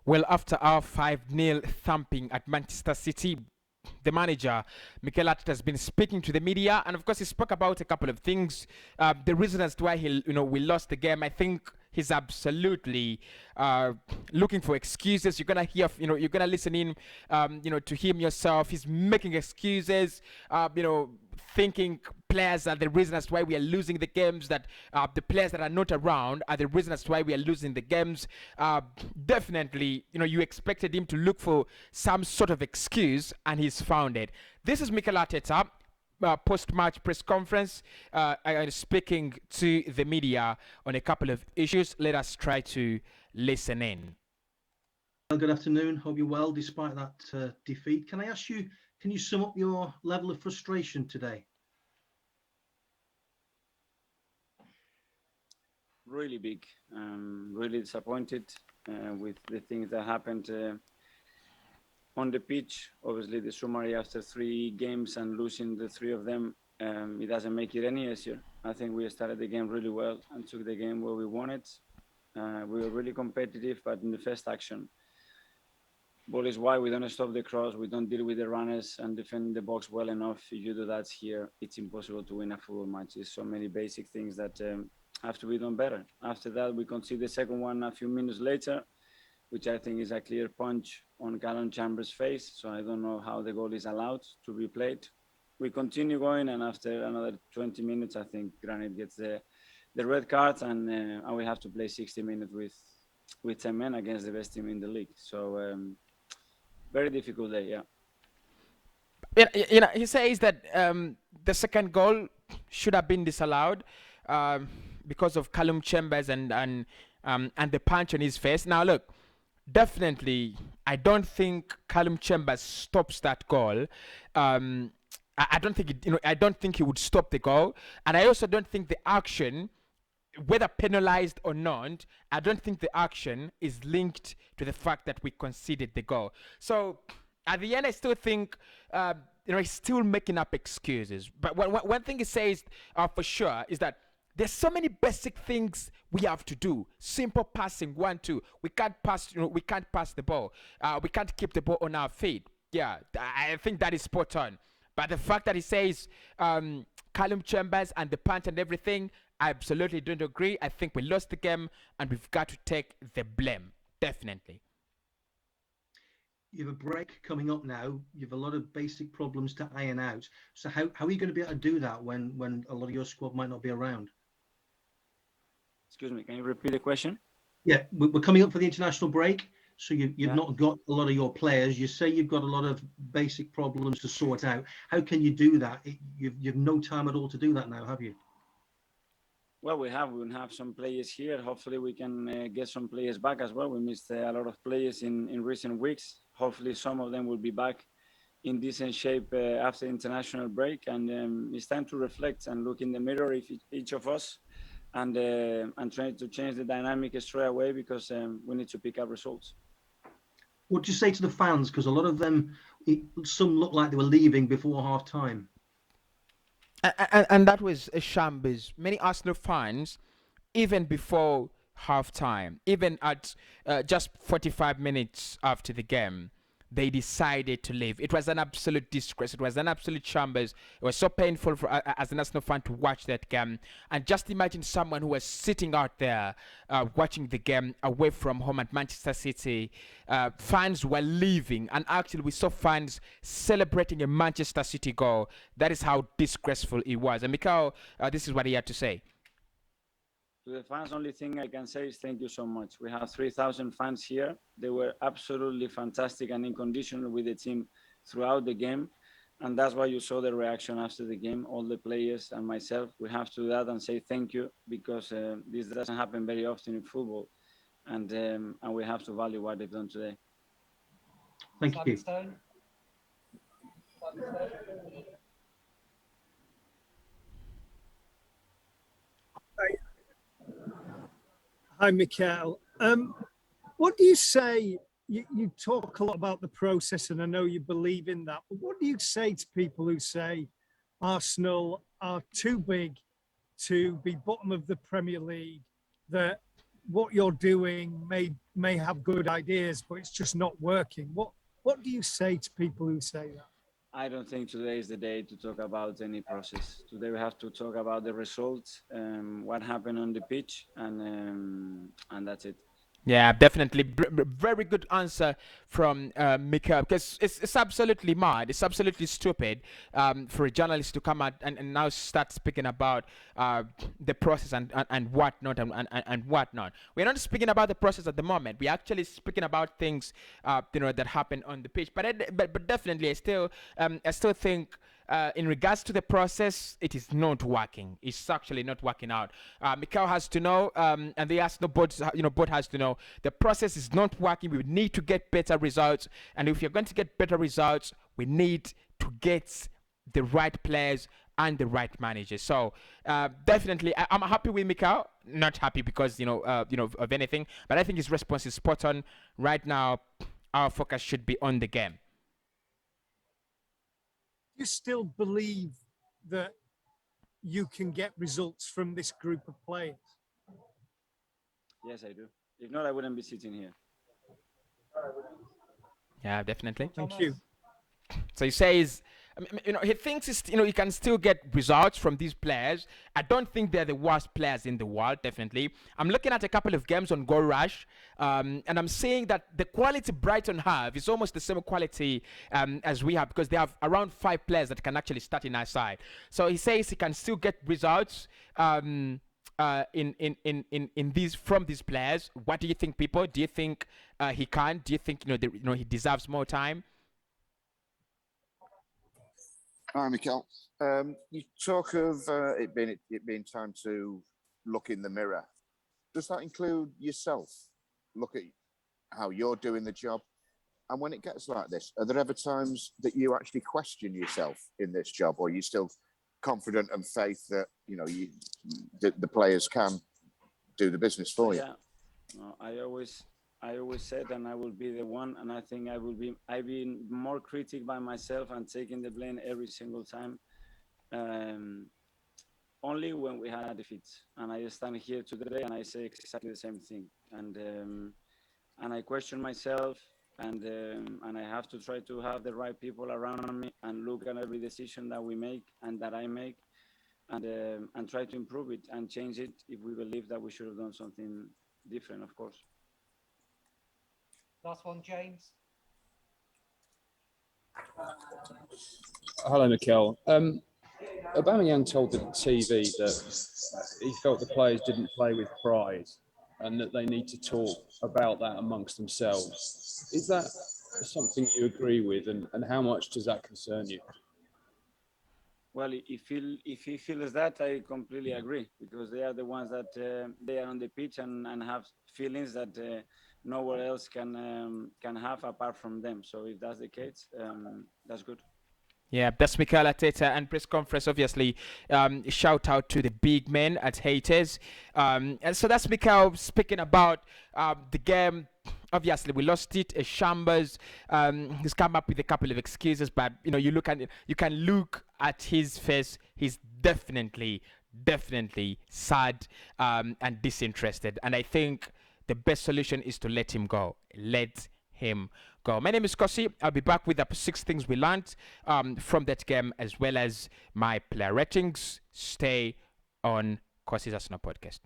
Well, after our 5-0 thumping at Manchester City, the manager, Mikel Arteta, has been speaking to the media, and of course, he spoke about a couple of things. The reason as to why we lost the game. I think he's absolutely looking for excuses. You're gonna hear, you're gonna listen in, to him yourself. He's making excuses. Thinking players are the reason as to why we are losing the games. That the players that are not around are the reason as to why we are losing the games. Definitely, you expected him to look for some sort of excuse, and he's found it. This is Mikel Arteta. Post-match press conference, speaking to the media on a couple of issues. Let us try to listen in. Well, good afternoon. Hope you're well despite that defeat. Can I ask you, can you sum up your level of frustration today? Really big. Really disappointed with the things that happened on the pitch. Obviously, the summary after 3 games and losing the 3 of them, it doesn't make it any easier. I think we started the game really well and took the game where we wanted. We were really competitive, but in the first action, ball is wide, we don't stop the cross, we don't deal with the runners and defend the box well enough. If you do that here, it's impossible to win a football match. There's so many basic things that have to be done better. After that, we conceded the second one a few minutes later, which I think is a clear punch on Callum Chambers' face. So I don't know how the goal is allowed to be played. We continue going, and after another 20 minutes, I think Granit gets the red card, and we have to play 60 minutes with 10 men against the best team in the league. So very difficult day, yeah. He says that the second goal should have been disallowed because of Callum Chambers and the punch on his face. Now, look, definitely, I don't think Callum Chambers stops that goal. I don't think I don't think he would stop the goal, and I also don't think the action, whether penalized or not, I don't think the action is linked to the fact that we conceded the goal. So at the end, I still think he's still making up excuses. But one thing he says for sure is that there's so many basic things we have to do. Simple passing, 1-2. We can't pass. We can't pass the ball. We can't keep the ball on our feet. Yeah, I think that is spot on. But the fact that he says Callum Chambers and the punch and everything, I absolutely don't agree. I think we lost the game, and we've got to take the blame. Definitely. You have a break coming up now. You have a lot of basic problems to iron out. So how are you going to be able to do that when a lot of your squad might not be around? Excuse me, can you repeat the question? Yeah, we're coming up for the international break. So you've not got a lot of your players. You say you've got a lot of basic problems to sort out. How can you do that? You've no time at all to do that now, have you? Well, we have some players here. Hopefully, we can get some players back as well. We missed a lot of players in recent weeks. Hopefully, some of them will be back in decent shape after international break. And it's time to reflect and look in the mirror, if each of us, and try to change the dynamic straight away, because we need to pick up results. What do you say to the fans? Because a lot of them, some looked like they were leaving before half time. And that was a shambles. Many Arsenal fans, even before half time, even at just 45 minutes after the game, they decided to leave. It was an absolute disgrace. It was an absolute shambles. It was so painful for as an Arsenal fan to watch that game. And just imagine someone who was sitting out there watching the game away from home at Manchester City. Fans were leaving, and actually we saw fans celebrating a Manchester City goal. That is how disgraceful it was. And Mikhail, this is what he had to say. To the fans, only thing I can say is thank you so much. We have 3,000 fans here. They were absolutely fantastic and unconditional with the team throughout the game. And that's why you saw the reaction after the game, all the players and myself. We have to do that and say thank you, because this doesn't happen very often in football. And we have to value what they've done today. Thank you. Hi, Mikel. What do you say? You talk a lot about the process, and I know you believe in that. But what do you say to people who say Arsenal are too big to be bottom of the Premier League, that what you're doing may have good ideas, but it's just not working. What do you say to people who say that? I don't think today is the day to talk about any process. Today we have to talk about the results, what happened on the pitch, and that's it. Yeah, definitely. Very good answer from Mika, because it's absolutely mad. It's absolutely stupid for a journalist to come out and now start speaking about the process and whatnot and whatnot. We're not speaking about the process at the moment. We're actually speaking about things that happen on the pitch. But definitely, I still think. In regards to the process, it is not working. It's actually not working out. Mikhail has to know, and they ask no both has to know the process is not working. We need to get better results, and if you're going to get better results, we need to get the right players and the right managers. So definitely, I'm happy with Mikhail. Not happy because of anything, but I think his response is spot on. Right now, our focus should be on the game. You still believe that you can get results from this group of players? Yes, I do. If not, I wouldn't be sitting here. Yeah, definitely. Thank you. So he says, he thinks he can still get results from these players. I don't think they're the worst players in the world, definitely. I'm looking at a couple of games on Goal Rush, and I'm seeing that the quality Brighton have is almost the same quality as we have, because they have around 5 players that can actually start in our side. So he says he can still get results in these from these players. What do you think, people? Do you think he can? Do you think he deserves more time? Hi, Mikel. You talk of it being time to look in the mirror. Does that include yourself? Look at how you're doing the job. And when it gets like this, are there ever times that you actually question yourself in this job, or are you still confident and faith that the players can do the business for you? Yeah, no, I always said, and I will be the one, and I think I've been more critic by myself and taking the blame every single time. Only when we had defeats, and I stand here today and I say exactly the same thing, and I question myself, and I have to try to have the right people around me and look at every decision that we make and that I make, and try to improve it and change it if we believe that we should have done something different, of course. Last one, James. Hello, Mikel. Aubameyang told the TV that he felt the players didn't play with pride and that they need to talk about that amongst themselves. Is that something you agree with, and how much does that concern you? Well, if he feels that, I completely agree, because they are the ones that they are on the pitch and have feelings that nowhere else can have apart from them. So if that's the case, that's good. Yeah, that's Mikel Arteta, and press conference, obviously. Shout out to the big men at Haters. And so that's Mikel speaking about the game. Obviously, we lost it. A shambles. He's come up with a couple of excuses, but you can look at his face. He's definitely sad and disinterested. And I think the best solution is to let him go. Let him go. My name is Cossy. I'll be back with the 6 things we learned from that game, as well as my player ratings. Stay on Cossy's Arsenal podcast.